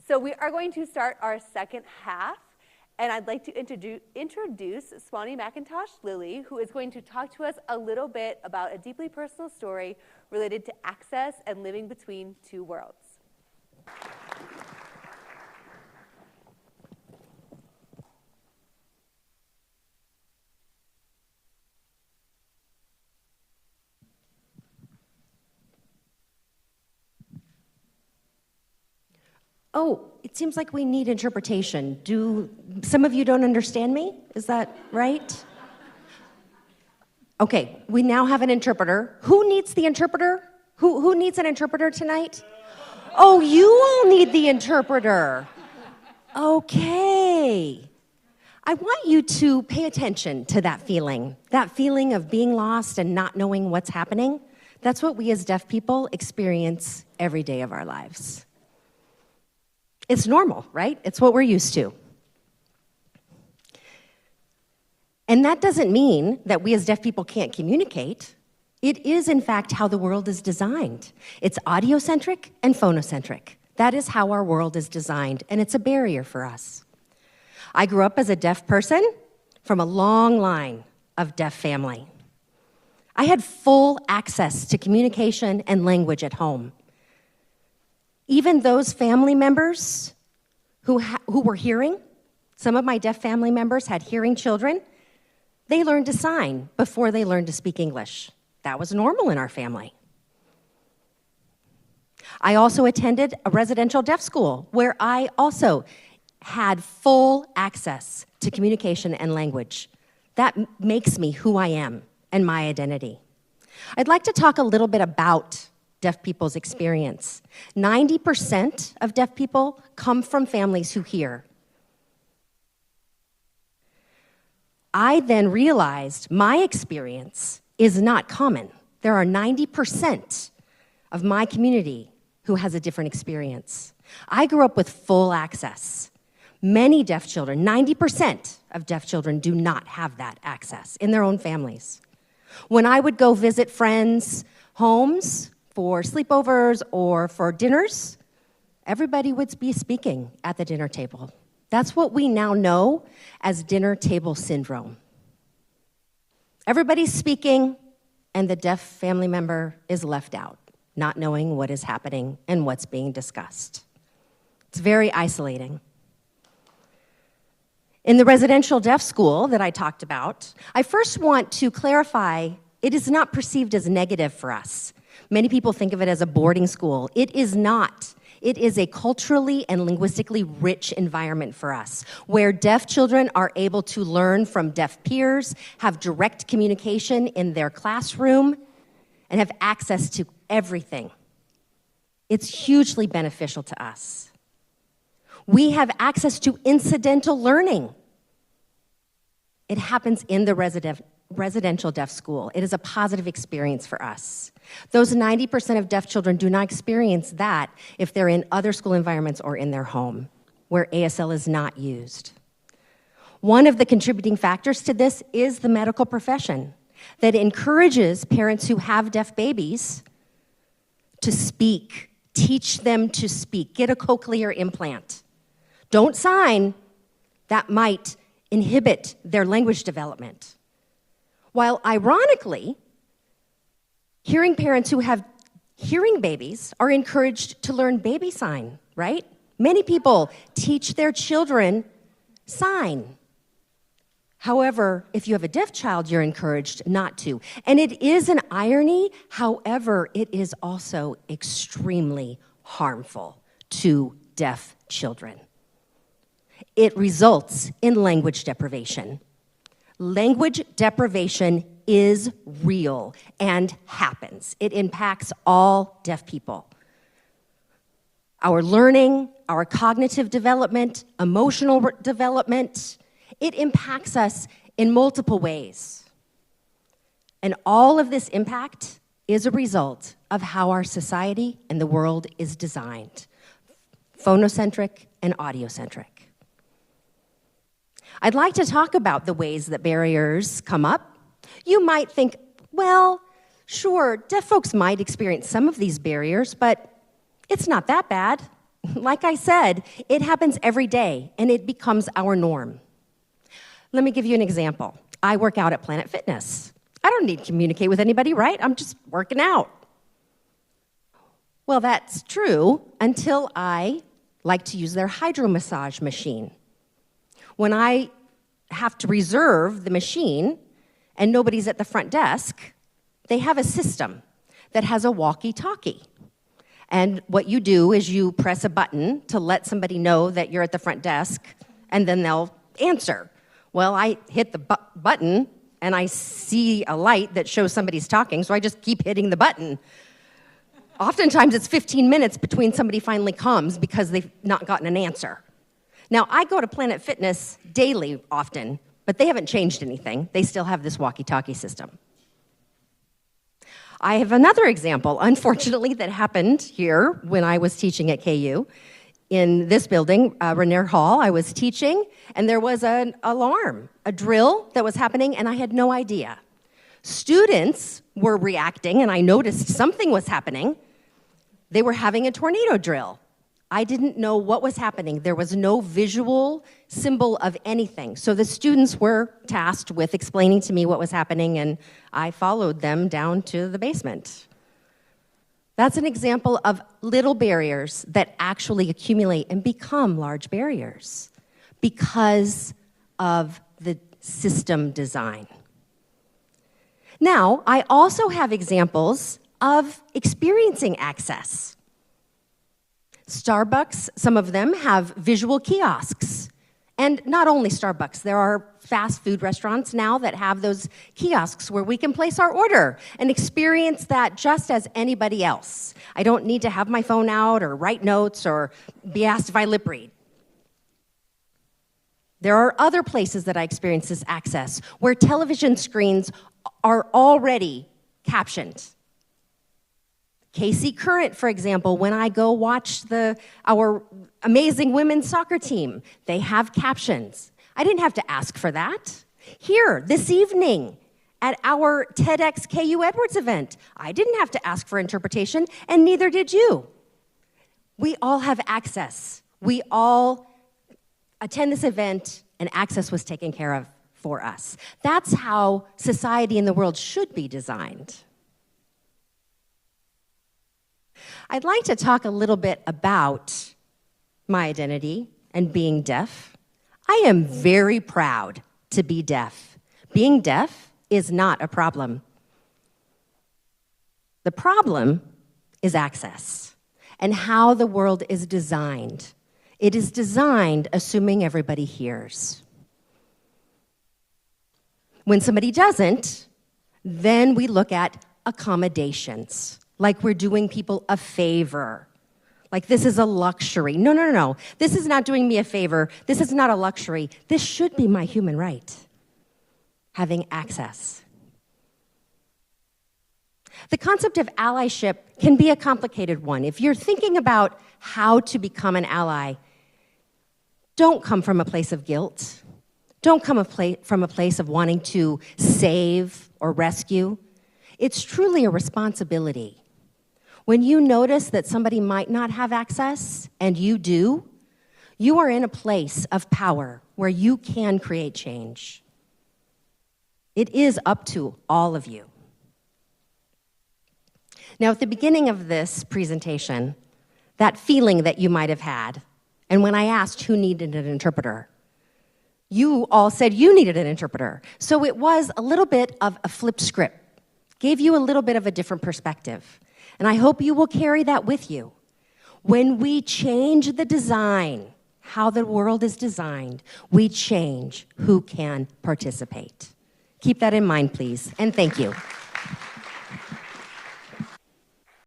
So we are going to start our second half, and I'd like to introduce Swanie McIntosh-Lily, who is going to talk to us a little bit about a deeply personal story related to access and living between two worlds. Oh, it seems like we need interpretation. Do some of you don't understand me? Is that right? Okay, we now have an interpreter. Who needs the interpreter? Who needs an interpreter tonight? Oh, you all need the interpreter. Okay. I want you to pay attention to that feeling of being lost and not knowing what's happening. That's what we as deaf people experience every day of our lives. It's normal, right? It's what we're used to. And that doesn't mean that we as deaf people can't communicate. It is, in fact, how the world is designed. It's audiocentric and phonocentric. That is how our world is designed, and it's a barrier for us. I grew up as a deaf person from a long line of deaf family. I had full access to communication and language at home. Even those family members who were hearing, some of my deaf family members had hearing children, they learned to sign before they learned to speak English. That was normal in our family. I also attended a residential deaf school where I also had full access to communication and language. That makes me who I am and my identity. I'd like to talk a little bit about deaf people's experience. 90% of deaf people come from families who hear. I then realized my experience is not common. There are 90% of my community who has a different experience. I grew up with full access. Many deaf children, 90% of deaf children do not have that access in their own families. When I would go visit friends' homes for sleepovers or for dinners, everybody would be speaking at the dinner table. That's what we now know as dinner table syndrome. Everybody's speaking, and the deaf family member is left out, not knowing what is happening and what's being discussed. It's very isolating. In the residential deaf school that I talked about, I first want to clarify it is not perceived as negative for us. Many people think of it as a boarding school. It is not. It is a culturally and linguistically rich environment for us, where deaf children are able to learn from deaf peers, have direct communication in their classroom, and have access to everything. It's hugely beneficial to us. We have access to incidental learning. It happens in the residential deaf school. It is a positive experience for us. Those 90% of deaf children do not experience that if they're in other school environments or in their home, where ASL is not used. One of the contributing factors to this is the medical profession that encourages parents who have deaf babies to speak, teach them to speak, get a cochlear implant. Don't sign, that might inhibit their language development. While ironically, hearing parents who have hearing babies are encouraged to learn baby sign, right? Many people teach their children sign. However, if you have a deaf child, you're encouraged not to. And it is an irony, however, it is also extremely harmful to deaf children. It results in language deprivation. Language deprivation is real and happens. It impacts all deaf people. Our learning, our cognitive development, emotional development, it impacts us in multiple ways. And all of this impact is a result of how our society and the world is designed, phonocentric and audiocentric. I'd like to talk about the ways that barriers come up. You might think, well, sure, deaf folks might experience some of these barriers, but it's not that bad. like I said, it happens every day, and it becomes our norm. Let me give you an example. I work out at Planet Fitness. I don't need to communicate with anybody, right? I'm just working out. Well, that's true until I like to use their hydro massage machine. When I have to reserve the machine and nobody's at the front desk, they have a system that has a walkie-talkie. And what you do is you press a button to let somebody know that you're at the front desk, and then they'll answer. Well, I hit the button, and I see a light that shows somebody's talking, so I just keep hitting the button. Oftentimes, it's 15 minutes between somebody finally comes because they've not gotten an answer. Now, I go to Planet Fitness daily often, but they haven't changed anything. They still have this walkie-talkie system. I have another example, unfortunately, that happened here when I was teaching at KU. In this building, Rainier Hall, I was teaching, and there was an alarm, a drill that was happening, and I had no idea. Students were reacting, and I noticed something was happening. They were having a tornado drill. I didn't know what was happening. There was no visual symbol of anything. So the students were tasked with explaining to me what was happening, and I followed them down to the basement. That's an example of little barriers that actually accumulate and become large barriers because of the system design. Now, I also have examples of experiencing access. Starbucks, some of them have visual kiosks. And not only Starbucks, there are fast food restaurants now that have those kiosks where we can place our order and experience that just as anybody else. I don't need to have my phone out or write notes or be asked if I lip read. There are other places that I experience this access where television screens are already captioned. KC Current, for example, when I go watch our amazing women's soccer team, they have captions. I didn't have to ask for that. Here, this evening, at our TEDxKUEdwards event, I didn't have to ask for interpretation, and neither did you. We all have access. We all attend this event, and access was taken care of for us. That's how society and the world should be designed. I'd like to talk a little bit about my identity and being deaf. I am very proud to be deaf. Being deaf is not a problem. The problem is access and how the world is designed. It is designed assuming everybody hears. When somebody doesn't, then we look at accommodations. Like we're doing people a favor. Like this is a luxury. No. This is not doing me a favor. This is not a luxury. This should be my human right, having access. The concept of allyship can be a complicated one. If you're thinking about how to become an ally, don't come from a place of guilt. Don't come from a place of wanting to save or rescue. It's truly a responsibility. When you notice that somebody might not have access, and you do, you are in a place of power where you can create change. It is up to all of you. Now, at the beginning of this presentation, that feeling that you might have had, and when I asked who needed an interpreter, you all said you needed an interpreter. So it was a little bit of a flipped script, gave you a little bit of a different perspective. And I hope you will carry that with you. When we change the design, how the world is designed, we change who can participate. Keep that in mind, please, and thank you.